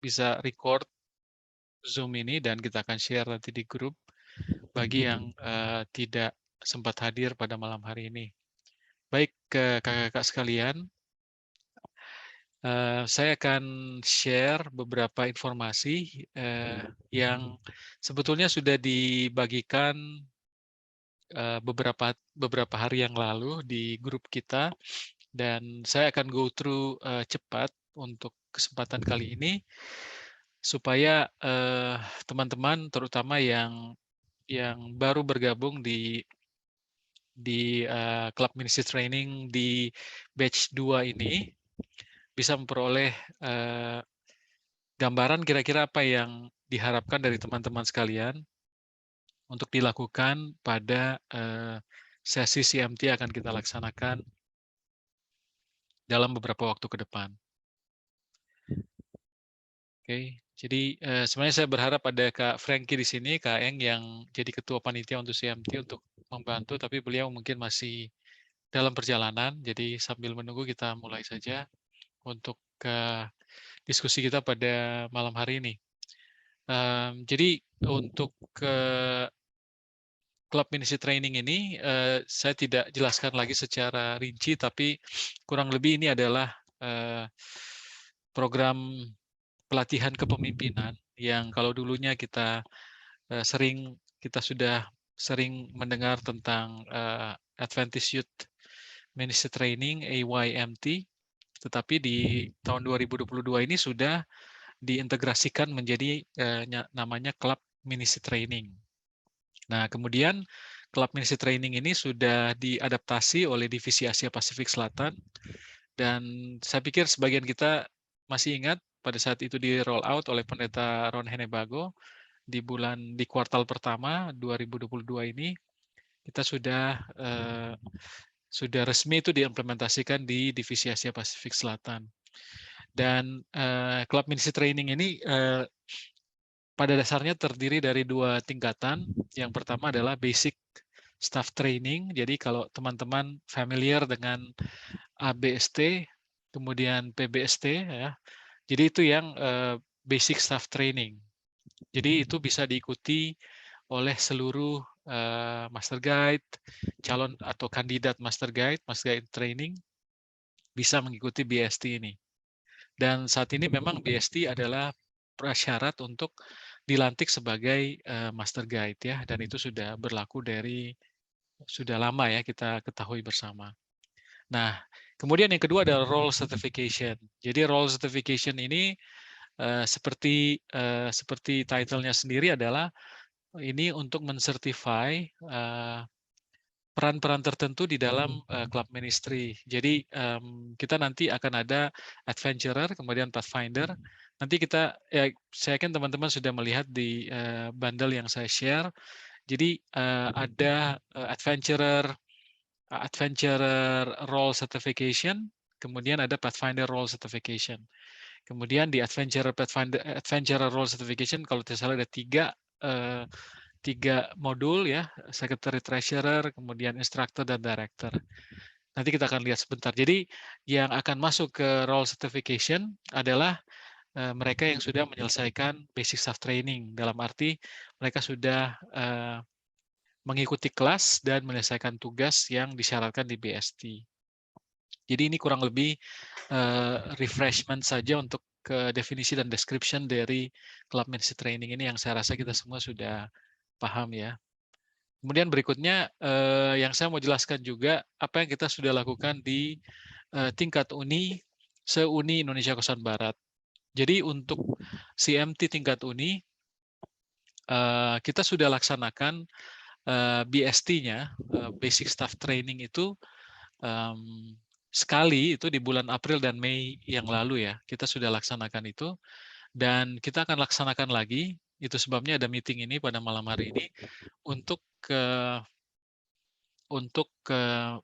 bisa record Zoom ini dan kita akan share nanti di grup bagi yang tidak sempat hadir pada malam hari ini. Baik, kakak-kakak sekalian, saya akan share beberapa informasi yang sebetulnya sudah dibagikan beberapa hari yang lalu di grup kita, dan saya akan go through cepat untuk kesempatan kali ini supaya teman-teman terutama yang baru bergabung di Club Ministry Training di batch 2 ini bisa memperoleh gambaran kira-kira apa yang diharapkan dari teman-teman sekalian untuk dilakukan pada sesi CMT akan kita laksanakan dalam beberapa waktu ke depan. Oke, jadi sebenarnya saya berharap ada Kak Frankie di sini, Kak Eng yang jadi ketua panitia untuk CMT untuk membantu, tapi beliau mungkin masih dalam perjalanan, jadi sambil menunggu kita mulai saja untuk diskusi kita pada malam hari ini. Jadi untuk Club Ministry Training ini saya tidak jelaskan lagi secara rinci, tapi kurang lebih ini adalah program pelatihan kepemimpinan yang kalau dulunya kita sudah sering mendengar tentang Adventist Youth Ministry Training AYMT, tetapi di tahun 2022 ini sudah diintegrasikan menjadi namanya Club Ministry Training. Nah, kemudian Club Ministry Training ini sudah diadaptasi oleh Divisi Asia Pasifik Selatan, dan saya pikir sebagian kita masih ingat pada saat itu di roll out oleh Pendeta Ron Henebago di kuartal pertama 2022 ini, kita sudah resmi itu diimplementasikan di Divisi Asia Pasifik Selatan. Dan Club Ministry Training ini pada dasarnya terdiri dari 2 tingkatan. Yang pertama adalah basic staff training. Jadi kalau teman-teman familiar dengan ABST, kemudian PBST, ya. Jadi itu yang basic staff training. Jadi itu bisa diikuti oleh seluruh master guide, calon atau kandidat master guide training bisa mengikuti BST ini. Dan saat ini memang BST adalah prasyarat untuk dilantik sebagai master guide ya, dan itu sudah berlaku sudah lama ya, kita ketahui bersama. Nah, kemudian yang kedua adalah role certification. Jadi role certification ini seperti title-nya sendiri adalah ini untuk mensertify peran-peran tertentu di dalam club ministry. Jadi kita nanti akan ada adventurer, kemudian pathfinder. Nanti saya yakin teman-teman sudah melihat di bundle yang saya share. Jadi ada adventurer role certification, kemudian ada pathfinder role certification. Kemudian di adventurer role certification, kalau tidak salah ada tiga modul ya, secretary treasurer, kemudian instructor dan director. Nanti kita akan lihat sebentar. Jadi yang akan masuk ke role certification adalah mereka yang sudah menyelesaikan basic staff training, dalam arti mereka sudah mengikuti kelas dan menyelesaikan tugas yang disyaratkan di BST. Jadi ini kurang lebih refreshment saja untuk definisi dan description dari Club Ministry Training ini yang saya rasa kita semua sudah paham ya. Kemudian berikutnya yang saya mau jelaskan juga apa yang kita sudah lakukan di tingkat uni se-Uni Indonesia Kosan Barat. Jadi untuk CMT tingkat uni kita sudah laksanakan BST-nya, Basic Staff Training itu sekali itu di bulan April dan Mei yang lalu ya, kita sudah laksanakan itu, dan kita akan laksanakan lagi. Itu sebabnya ada meeting ini pada malam hari ini untuk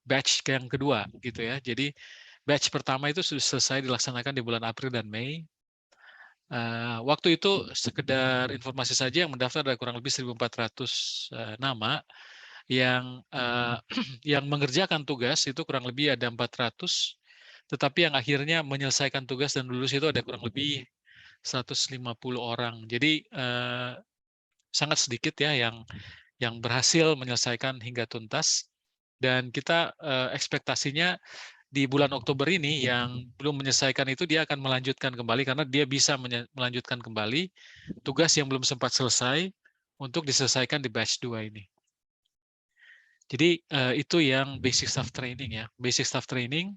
batch yang kedua gitu ya. Jadi batch pertama itu sudah selesai dilaksanakan di bulan April dan Mei. Waktu itu sekedar informasi saja, yang mendaftar ada kurang lebih 1.400 nama, yang yang mengerjakan tugas itu kurang lebih ada 400, tetapi yang akhirnya menyelesaikan tugas dan lulus itu ada kurang lebih 150 orang. Jadi sangat sedikit ya yang berhasil menyelesaikan hingga tuntas. Dan kita ekspektasinya di bulan Oktober ini yang belum menyelesaikan itu dia akan melanjutkan kembali karena dia bisa melanjutkan kembali tugas yang belum sempat selesai untuk diselesaikan di batch 2 ini. Jadi itu yang basic staff training ya. Basic staff training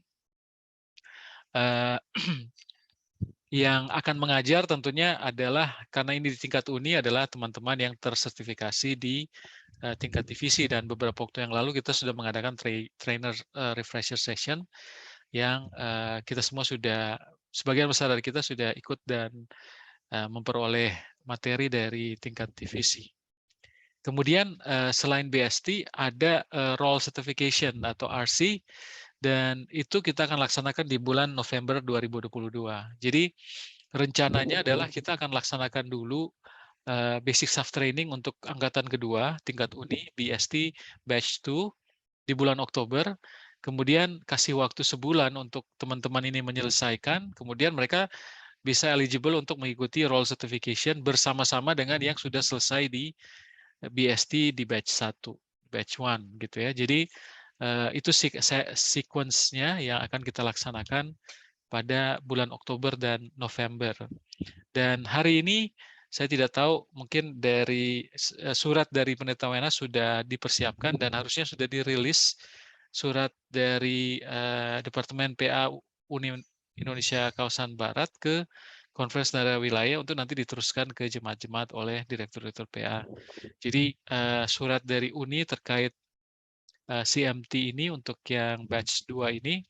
yang akan mengajar tentunya adalah karena ini di tingkat uni adalah teman-teman yang tersertifikasi di tingkat divisi, dan beberapa waktu yang lalu kita sudah mengadakan trainer refresher session yang kita semua sudah, sebagian besar dari kita sudah ikut dan memperoleh materi dari tingkat divisi. Kemudian selain BST ada role certification atau RC, dan itu kita akan laksanakan di bulan November 2022. Jadi rencananya adalah kita akan laksanakan dulu basic staff training untuk angkatan kedua tingkat uni BST batch 2 di bulan Oktober, kemudian kasih waktu sebulan untuk teman-teman ini menyelesaikan, kemudian mereka bisa eligible untuk mengikuti role certification bersama-sama dengan yang sudah selesai di BST di batch 1, batch 1 gitu ya. Jadi itu sequence-nya yang akan kita laksanakan pada bulan Oktober dan November. Dan hari ini saya tidak tahu, mungkin dari surat dari Pendeta Wenas sudah dipersiapkan dan harusnya sudah dirilis surat dari Departemen PA Uni Indonesia Kawasan Barat ke Konferensi Daerah Wilayah untuk nanti diteruskan ke jemaat-jemaat oleh Direktur-Direktur PA. Jadi surat dari Uni terkait CMT ini untuk yang batch 2 ini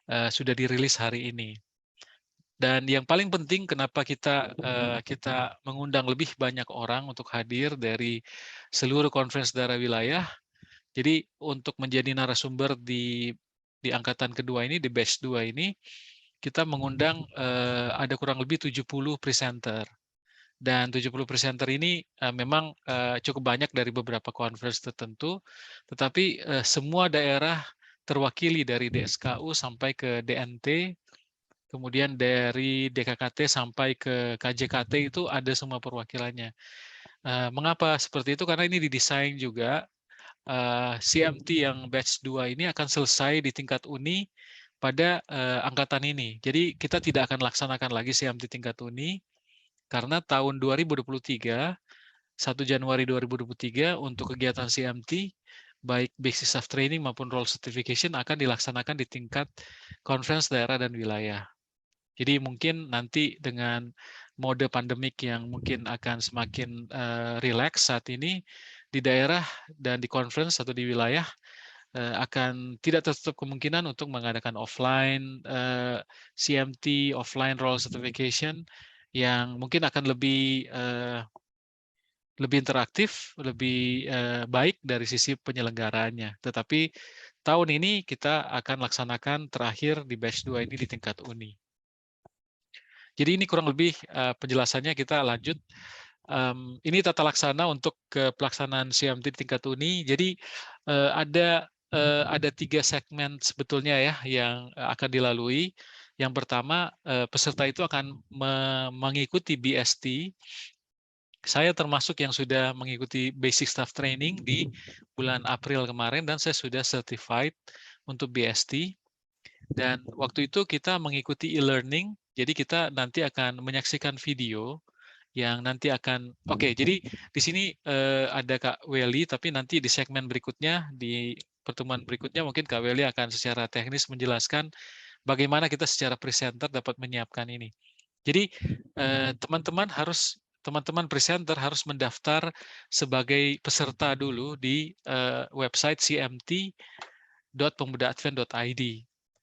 sudah dirilis hari ini. Dan yang paling penting kenapa kita mengundang lebih banyak orang untuk hadir dari seluruh konferensi daerah wilayah. Jadi untuk menjadi narasumber di angkatan kedua ini, di batch 2 ini, kita mengundang ada kurang lebih 70 presenter. Dan 70 presenter ini memang cukup banyak dari beberapa conference tertentu, tetapi semua daerah terwakili dari DSKU sampai ke DNT, kemudian dari DKKT sampai ke KJKT itu ada semua perwakilannya. Mengapa seperti itu? Karena ini didesain juga CMT yang batch 2 ini akan selesai di tingkat uni pada angkatan ini. Jadi kita tidak akan laksanakan lagi CMT tingkat uni karena tahun 2023, 1 Januari 2023 untuk kegiatan CMT baik basic staff training maupun role certification akan dilaksanakan di tingkat conference daerah dan wilayah. Jadi mungkin nanti dengan mode pandemik yang mungkin akan semakin rileks saat ini, di daerah dan di conference atau di wilayah akan tidak tertutup kemungkinan untuk mengadakan offline CMT, offline role certification yang mungkin akan lebih interaktif, lebih baik dari sisi penyelenggaraannya. Tetapi tahun ini kita akan laksanakan terakhir di batch 2 ini di tingkat uni. Jadi ini kurang lebih penjelasannya, kita lanjut. Ini tata laksana untuk pelaksanaan CMT di tingkat uni. Jadi ada 3 segmen sebetulnya ya yang akan dilalui. Yang pertama, peserta itu akan mengikuti BST. Saya termasuk yang sudah mengikuti basic staff training di bulan April kemarin dan saya sudah certified untuk BST. Dan waktu itu kita mengikuti e-learning, jadi kita nanti akan menyaksikan video yang nanti akan, jadi di sini ada Kak Welly, tapi nanti di segmen berikutnya, di pertemuan berikutnya mungkin Kak Welly akan secara teknis menjelaskan bagaimana kita secara presenter dapat menyiapkan ini. Jadi teman-teman presenter harus mendaftar sebagai peserta dulu di website cmt.pemudaadvent.id.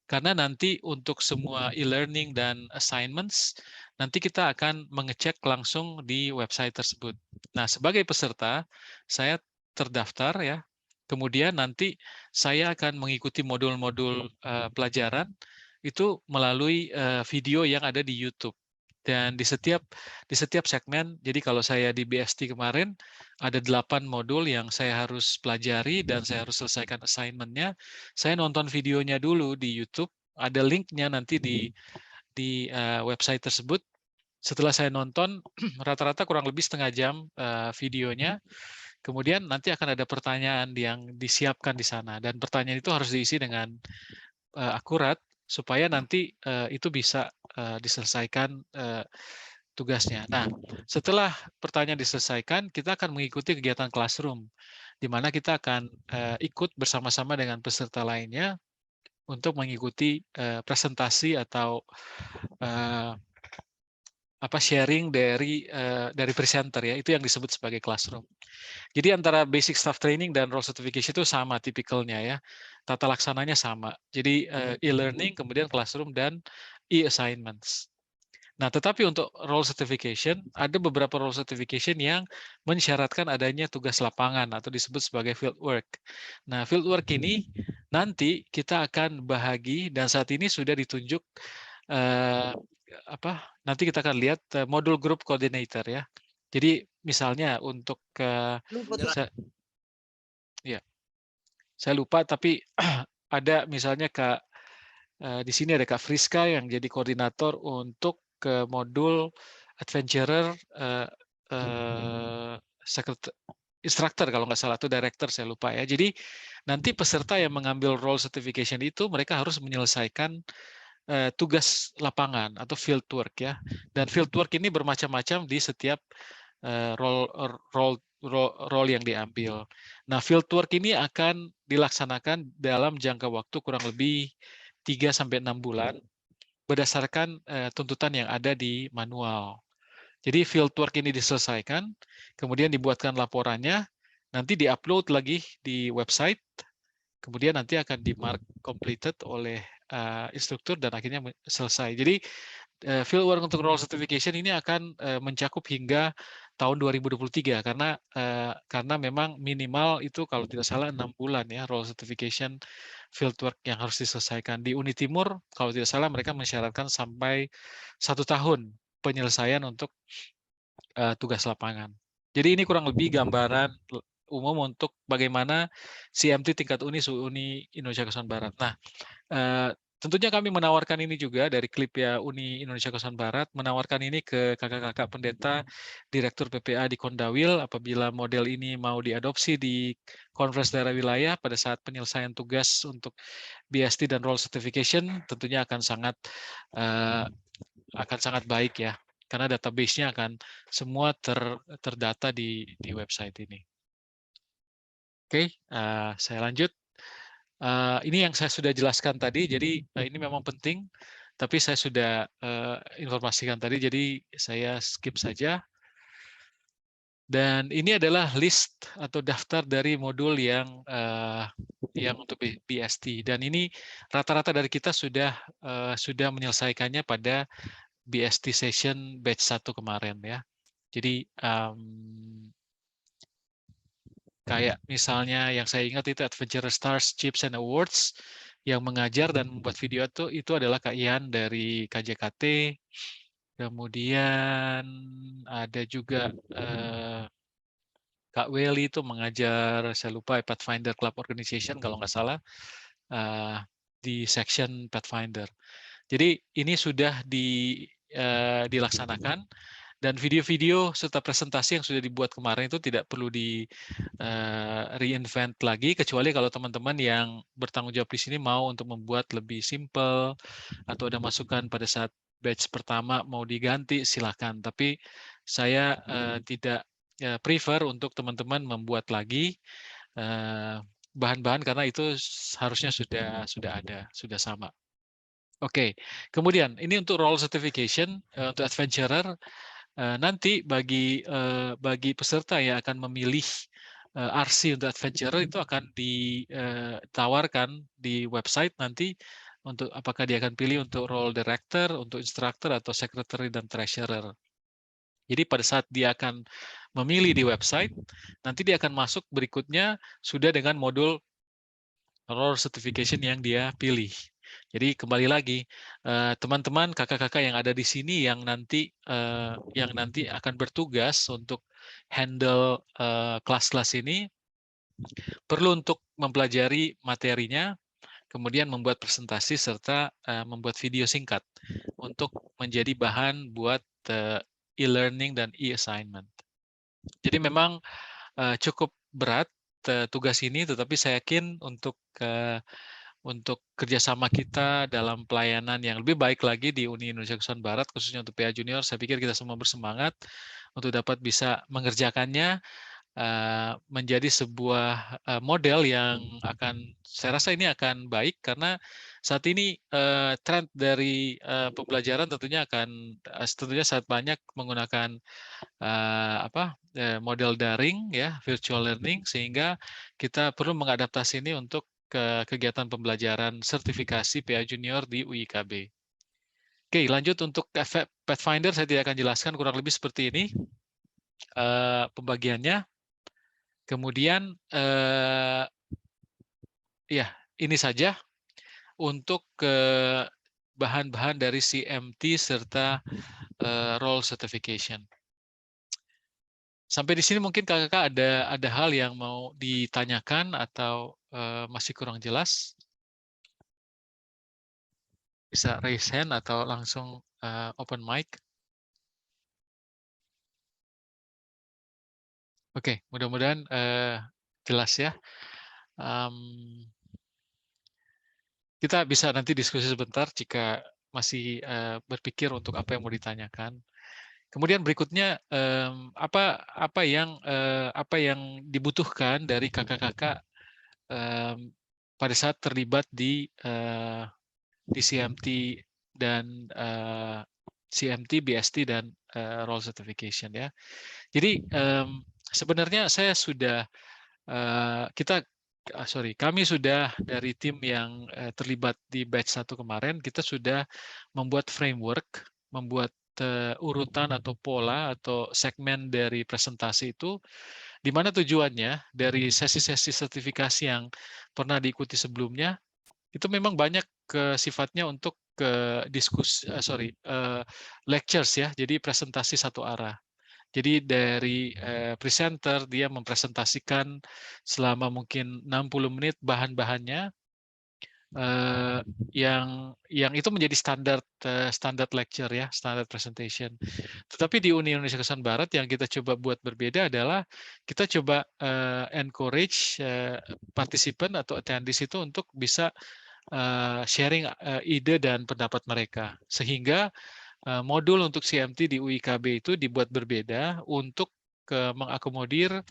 Karena nanti untuk semua e-learning dan assignments, nanti kita akan mengecek langsung di website tersebut. Nah, sebagai peserta, saya terdaftar ya. Kemudian nanti saya akan mengikuti modul-modul pelajaran itu melalui video yang ada di YouTube. Dan di setiap segmen, jadi kalau saya di BST kemarin, ada 8 modul yang saya harus pelajari dan saya harus selesaikan assignment-nya. Saya nonton videonya dulu di YouTube, ada link-nya nanti di website tersebut. Setelah saya nonton, rata-rata kurang lebih setengah jam videonya, kemudian nanti akan ada pertanyaan yang disiapkan di sana, dan pertanyaan itu harus diisi dengan akurat, supaya nanti itu bisa diselesaikan tugasnya. Nah, setelah pertanyaan diselesaikan, kita akan mengikuti kegiatan classroom, di mana kita akan ikut bersama-sama dengan peserta lainnya untuk mengikuti presentasi atau sharing dari presenter ya, itu yang disebut sebagai classroom. Jadi antara basic staff training dan role certification itu sama tipikalnya ya, tata laksananya sama. Jadi e-learning, kemudian classroom, dan e-assignments. Nah, tetapi untuk role certification, ada beberapa role certification yang mensyaratkan adanya tugas lapangan atau disebut sebagai field work. Nah, field work ini nanti kita akan bahagi, dan saat ini sudah ditunjuk nanti kita akan lihat modul group coordinator ya. Jadi misalnya untuk saya lupa, tapi ada misalnya di sini ada Kak Friska yang jadi koordinator untuk ke modul adventurer instructor kalau nggak salah, atau director saya lupa ya. Jadi nanti peserta yang mengambil role certification itu mereka harus menyelesaikan tugas lapangan atau field work ya. Dan field work ini bermacam-macam di setiap role yang diambil. Nah, field work ini akan dilaksanakan dalam jangka waktu kurang lebih 3-6 bulan berdasarkan tuntutan yang ada di manual. Jadi field work ini diselesaikan, kemudian dibuatkan laporannya, nanti diupload lagi di website, kemudian nanti akan di-mark completed oleh instruktur dan akhirnya selesai. Jadi field work untuk role certification ini akan mencakup hingga tahun 2023 karena memang minimal itu kalau tidak salah 6 bulan ya role certification field work yang harus diselesaikan. Di Uni Timur kalau tidak salah mereka mensyaratkan sampai 1 tahun penyelesaian untuk tugas lapangan. Jadi ini kurang lebih gambaran umum untuk bagaimana CMT tingkat Uni Indonesia Kawasan Barat. Nah, tentunya kami menawarkan ini juga dari klip ya Uni Indonesia Kawasan Barat, menawarkan ini ke kakak-kakak pendeta Direktur PPA di Kondawil apabila model ini mau diadopsi di Konferensi Daerah Wilayah pada saat penyelesaian tugas untuk BST dan Role Certification, tentunya akan sangat baik ya, karena database-nya akan semua terdata di website ini. Oke, saya lanjut. Ini yang saya sudah jelaskan tadi, jadi ini memang penting, tapi saya sudah informasikan tadi, jadi saya skip saja. Dan ini adalah list atau daftar dari modul yang untuk BST. Dan ini rata-rata dari kita sudah menyelesaikannya pada BST session batch 1 kemarin ya. Jadi kayak misalnya yang saya ingat itu Adventure Stars, Chips and Awards yang mengajar dan membuat video itu adalah Kak Ian dari KJKT. Kemudian ada juga Kak Welly itu mengajar, saya lupa, Pathfinder Club Organization kalau nggak salah, di section Pathfinder. Jadi ini sudah dilaksanakan, dan video-video serta presentasi yang sudah dibuat kemarin itu tidak perlu di reinvent lagi, kecuali kalau teman-teman yang bertanggung jawab di sini mau untuk membuat lebih simple, atau ada masukan pada saat batch pertama mau diganti, silakan. Tapi saya tidak prefer untuk teman-teman membuat lagi bahan-bahan karena itu harusnya sudah ada, sudah sama. Oke, kemudian ini untuk role certification untuk adventurer. Nanti bagi peserta yang akan memilih RC untuk adventurer itu akan ditawarkan di website nanti untuk apakah dia akan pilih untuk role director, untuk instructor, atau secretary dan treasurer. Jadi pada saat dia akan memilih di website, nanti dia akan masuk berikutnya sudah dengan modul role certification yang dia pilih. Jadi kembali lagi, teman-teman, kakak-kakak yang ada di sini yang nanti akan bertugas untuk handle kelas-kelas ini, perlu untuk mempelajari materinya. kemudian membuat presentasi serta membuat video singkat untuk menjadi bahan buat e-learning dan e-assignment. Jadi memang cukup berat tugas ini, tetapi saya yakin untuk kerjasama kita dalam pelayanan yang lebih baik lagi di Uni Indonesia Kesusahan Barat, khususnya untuk PA Junior, saya pikir kita semua bersemangat untuk dapat bisa mengerjakannya menjadi sebuah model yang saya rasa ini akan baik karena saat ini tren dari pembelajaran tentunya sangat banyak menggunakan model daring ya, virtual learning, sehingga kita perlu mengadaptasi ini untuk kegiatan pembelajaran sertifikasi PA Junior di UIKB. Oke, lanjut untuk Pathfinder saya tidak akan jelaskan, kurang lebih seperti ini pembagiannya. Kemudian ya ini saja untuk bahan-bahan dari CMT serta role certification. Sampai di sini mungkin kakak ada hal yang mau ditanyakan atau masih kurang jelas? Bisa raise hand atau langsung open mic. Oke, mudah-mudahan jelas ya. Kita bisa nanti diskusi sebentar jika masih berpikir untuk apa yang mau ditanyakan. Kemudian berikutnya apa yang dibutuhkan dari kakak-kakak pada saat terlibat di CMT dan CMT, BST dan role certification ya. Jadi sebenarnya saya sudah kami sudah dari tim yang terlibat di batch 1 kemarin, kita sudah membuat framework, membuat urutan atau pola atau segmen dari presentasi itu, di mana tujuannya dari sesi-sesi sertifikasi yang pernah diikuti sebelumnya, itu memang banyak sifatnya untuk lectures ya, jadi presentasi satu arah. Jadi dari presenter dia mempresentasikan selama mungkin 60 menit bahan-bahannya yang itu menjadi standar lecture ya, standar presentation. Tetapi di Uni Indonesia Kesusahan Barat yang kita coba buat berbeda adalah kita coba encourage partisipan atau attendees itu untuk bisa sharing ide dan pendapat mereka, sehingga modul untuk CMT di UIKB itu dibuat berbeda untuk mengakomodir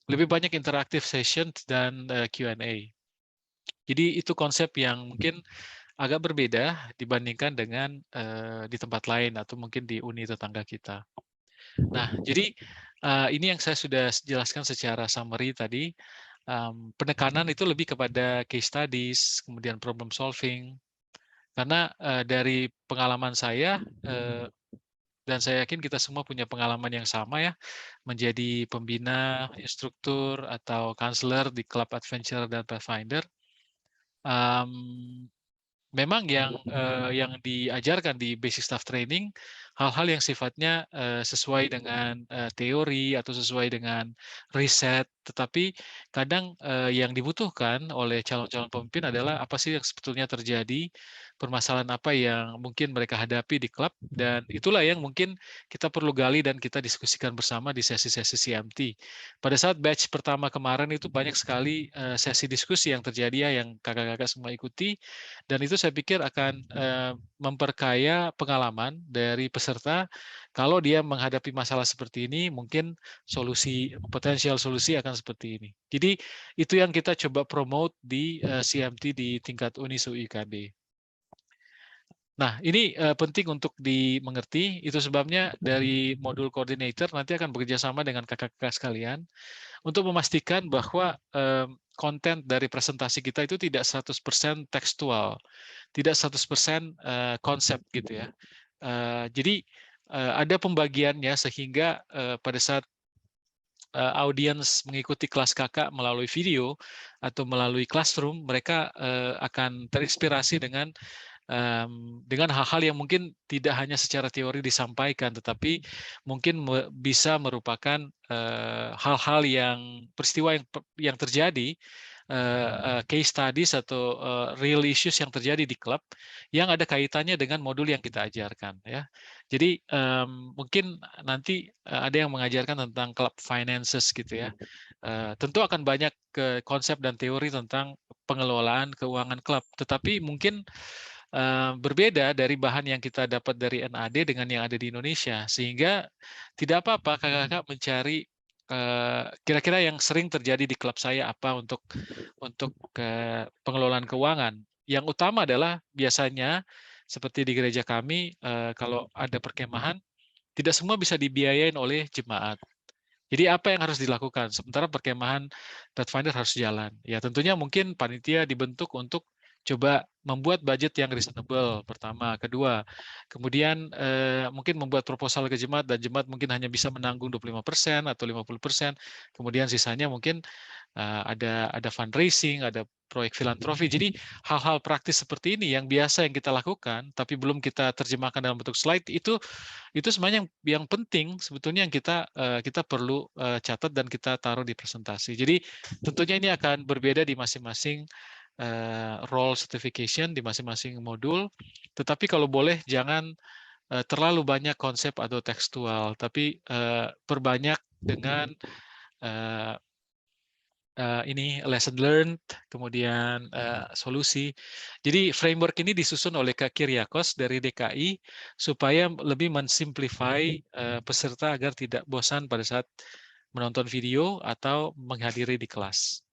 lebih banyak interaktif session dan Q&A. Jadi itu konsep yang mungkin agak berbeda dibandingkan dengan di tempat lain atau mungkin di uni tetangga kita. Nah, jadi ini yang saya sudah jelaskan secara summary tadi. Penekanan itu lebih kepada case studies, kemudian problem solving. Karena dari pengalaman saya, dan saya yakin kita semua punya pengalaman yang sama ya, menjadi pembina, instruktur, atau counselor di Club Adventure dan Pathfinder. Memang yang diajarkan di basic staff training hal-hal yang sifatnya sesuai dengan teori atau sesuai dengan riset, tetapi kadang yang dibutuhkan oleh calon-calon pemimpin adalah apa sih yang sebetulnya terjadi, permasalahan apa yang mungkin mereka hadapi di klub, dan itulah yang mungkin kita perlu gali dan kita diskusikan bersama di sesi-sesi CMT. Pada saat batch pertama kemarin itu banyak sekali sesi diskusi yang terjadi ya, yang kakak-kakak semua ikuti, dan itu saya pikir akan memperkaya pengalaman dari peserta. Kalau dia menghadapi masalah seperti ini, mungkin potensial solusi akan seperti ini. Jadi itu yang kita coba promote di CMT di tingkat Unisu IKB. Nah, ini penting untuk dimengerti. Itu sebabnya dari modul coordinator nanti akan bekerja sama dengan kakak-kakak sekalian untuk memastikan bahwa konten dari presentasi kita itu tidak 100% tekstual, tidak 100% konsep gitu ya. Jadi ada pembagiannya sehingga pada saat audiens mengikuti kelas kakak melalui video atau melalui classroom, mereka akan terinspirasi dengan hal-hal yang mungkin tidak hanya secara teori disampaikan, tetapi mungkin bisa merupakan hal-hal peristiwa yang terjadi case studies atau real issues yang terjadi di klub yang ada kaitannya dengan modul yang kita ajarkan ya. Jadi mungkin nanti ada yang mengajarkan tentang club finances gitu ya. Tentu akan banyak konsep dan teori tentang pengelolaan keuangan klub, tetapi mungkin berbeda dari bahan yang kita dapat dari NAD dengan yang ada di Indonesia, sehingga tidak apa-apa kakak-kakak mencari kira-kira yang sering terjadi di klub saya apa untuk pengelolaan keuangan. Yang utama adalah biasanya seperti di gereja kami kalau ada perkemahan tidak semua bisa dibiayain oleh jemaat. Jadi apa yang harus dilakukan? Sementara perkemahan Pathfinder harus jalan. Ya tentunya mungkin panitia dibentuk untuk coba membuat budget yang reasonable pertama, kedua, kemudian mungkin membuat proposal ke jemaat dan jemaat mungkin hanya bisa menanggung 25% atau 50%, kemudian sisanya mungkin ada fundraising, ada proyek filantropi. Jadi hal-hal praktis seperti ini yang biasa yang kita lakukan, tapi belum kita terjemahkan dalam bentuk slide itu sebenarnya yang penting sebetulnya yang kita perlu catat dan kita taruh di presentasi. Jadi tentunya ini akan berbeda di masing-masing role certification di masing-masing modul. Tetapi kalau boleh jangan terlalu banyak konsep atau tekstual, tapi perbanyak dengan ini lesson learned, kemudian solusi. Jadi framework ini disusun oleh Kak Kyriakos dari DKI supaya lebih mensimplify peserta agar tidak bosan pada saat menonton video atau menghadiri di kelas.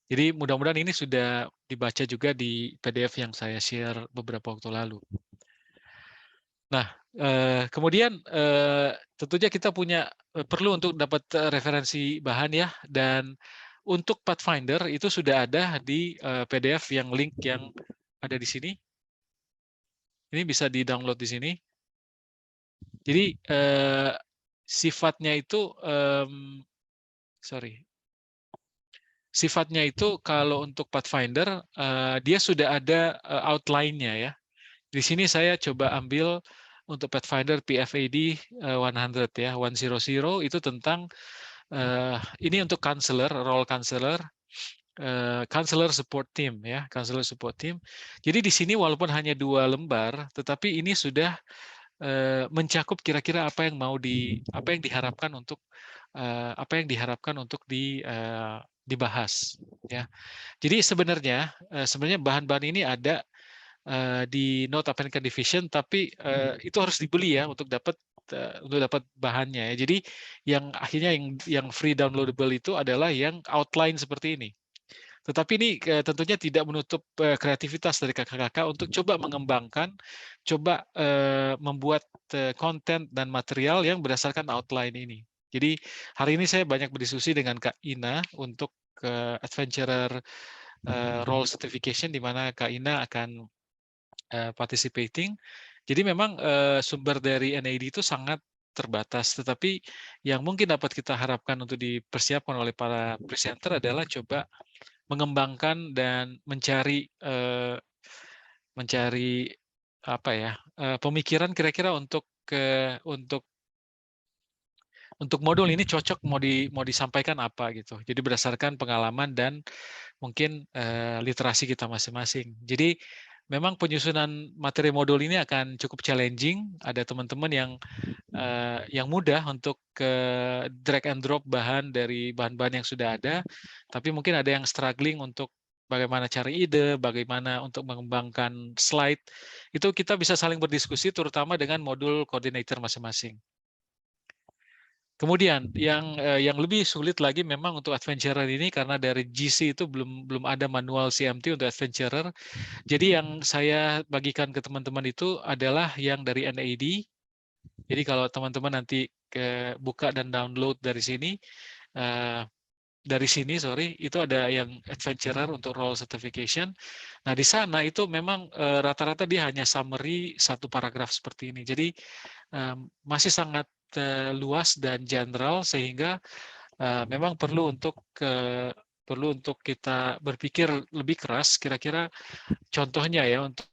Jadi mudah-mudahan ini sudah dibaca juga di PDF yang saya share beberapa waktu lalu. Nah, kemudian tentunya kita perlu untuk dapat referensi bahan ya, dan untuk Pathfinder itu sudah ada di PDF yang link yang ada di sini. Ini bisa di-download di sini. Jadi sifatnya itu, sifatnya itu kalau untuk Pathfinder dia sudah ada outline-nya ya. Di sini saya coba ambil untuk Pathfinder PFAD 100 ya, 100 itu tentang ini untuk counselor, role counselor, counselor support team ya, counselor support team. Jadi di sini walaupun hanya 2 lembar, tetapi ini sudah mencakup kira-kira apa yang diharapkan untuk dibahas ya. Jadi sebenarnya bahan-bahan ini ada di Note Application Division, tapi itu harus dibeli ya untuk dapat bahannya ya. Jadi yang akhirnya yang free downloadable itu adalah yang outline seperti ini. Tetapi ini tentunya tidak menutup kreativitas dari kakak-kakak untuk coba mengembangkan, coba membuat konten dan material yang berdasarkan outline ini. Jadi hari ini saya banyak berdiskusi dengan Kak Ina untuk Adventurer Role Certification, di mana Kak Ina akan participating. Jadi memang sumber dari NAD itu sangat terbatas, tetapi yang mungkin dapat kita harapkan untuk dipersiapkan oleh para presenter adalah coba mengembangkan dan mencari pemikiran kira-kira untuk modul ini cocok mau disampaikan apa gitu. Jadi berdasarkan pengalaman dan mungkin literasi kita masing-masing. Jadi memang penyusunan materi modul ini akan cukup challenging. Ada teman-teman yang mudah untuk drag and drop bahan dari bahan-bahan yang sudah ada, tapi mungkin ada yang struggling untuk bagaimana cari ide, bagaimana untuk mengembangkan slide. Itu kita bisa saling berdiskusi, terutama dengan modul coordinator masing-masing. Kemudian yang lebih sulit lagi memang untuk adventurer ini karena dari GC itu belum ada manual CMT untuk adventurer. Jadi yang saya bagikan ke teman-teman itu adalah yang dari NAD. Jadi kalau teman-teman nanti buka dan download dari sini, itu ada yang adventurer untuk role certification. Nah di sana itu memang rata-rata dia hanya summary satu paragraf seperti ini. Jadi masih sangat luas dan general sehingga memang perlu untuk kita berpikir lebih keras kira-kira contohnya ya untuk